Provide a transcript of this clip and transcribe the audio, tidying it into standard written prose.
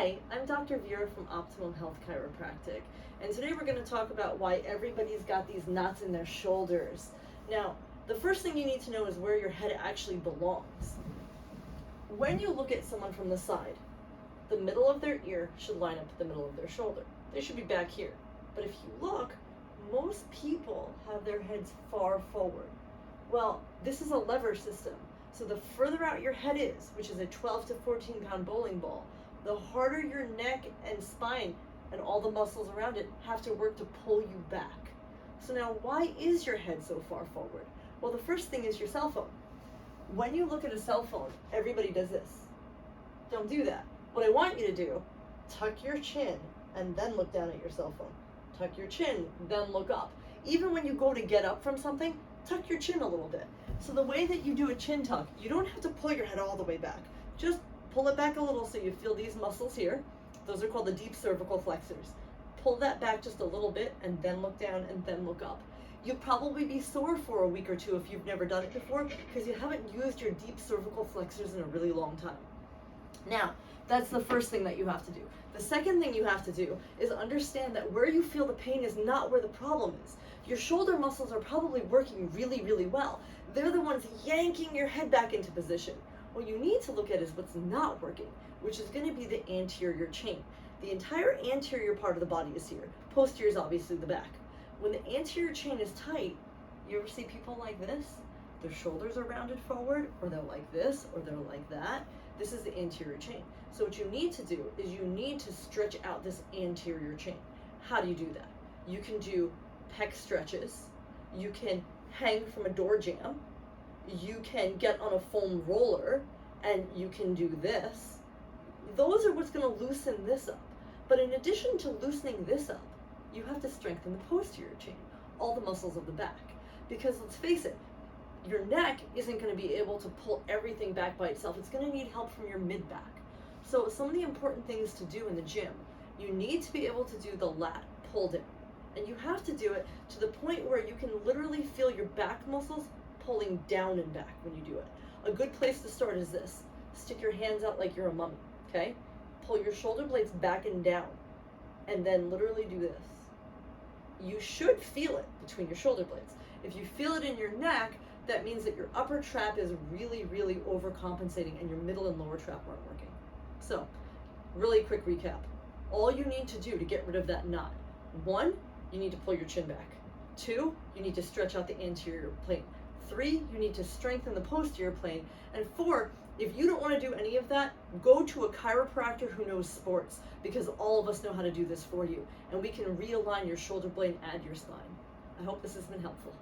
Hi, I'm Dr. Veera from Optimum Health Chiropractic, and today we're going to talk about why everybody's got these knots in their shoulders. Now, the first thing you need to know is where your head actually belongs. When you look at someone from the side, the middle of their ear should line up with the middle of their shoulder. They should be back here. But if you look, most people have their heads far forward. Well, this is a lever system. So the further out your head is, which is a 12 to 14 pound bowling ball, the harder your neck and spine and all the muscles around it have to work to pull you back. So now, why is your head so far forward? Well, the first thing is your cell phone. When you look at a cell phone, everybody does this. Don't do that. What I want you to do, tuck your chin and then look down at your cell phone. Tuck your chin, then look up. Even when you go to get up from something, tuck your chin a little bit. So the way that you do a chin tuck, you don't have to pull your head all the way back. Just pull it back a little so you feel these muscles here. Those are called the deep cervical flexors. Pull that back just a little bit and then look down and then look up. You'll probably be sore for a week or two if you've never done it before because you haven't used your deep cervical flexors in a really long time. Now, that's the first thing that you have to do. The second thing you have to do is understand that where you feel the pain is not where the problem is. Your shoulder muscles are probably working really, really well. They're the ones yanking your head back into position. What you need to look at is what's not working, which is going to be the anterior chain. The entire anterior part of the body is here. Posterior is obviously the back. When the anterior chain is tight, you ever see people like this? Their shoulders are rounded forward, or they're like this, or they're like that. This is the anterior chain. So what you need to do is you need to stretch out this anterior chain. How do you do that? You can do pec stretches. You can hang from a door jamb. You can get on a foam roller and you can do this. Those are what's going to loosen this up. But in addition to loosening this up, you have to strengthen the posterior chain, all the muscles of the back. Because let's face it, your neck isn't going to be able to pull everything back by itself. It's going to need help from your mid-back. So some of the important things to do in the gym, you need to be able to do the lat pull down. And you have to do it to the point where you can literally feel your back muscles pulling down and back when you do it. A good place to start is this. Stick your hands out like you're a mummy, okay? Pull your shoulder blades back and down, and then literally do this. You should feel it between your shoulder blades. If you feel it in your neck, that means that your upper trap is really, really overcompensating and your middle and lower trap aren't working. So, really quick recap. All you need to do to get rid of that knot. 1, you need to pull your chin back. 2, you need to stretch out the anterior plane. 3, you need to strengthen the posterior plane. And 4, if you don't want to do any of that, go to a chiropractor who knows sports, because all of us know how to do this for you. And we can realign your shoulder blade and your spine. I hope this has been helpful.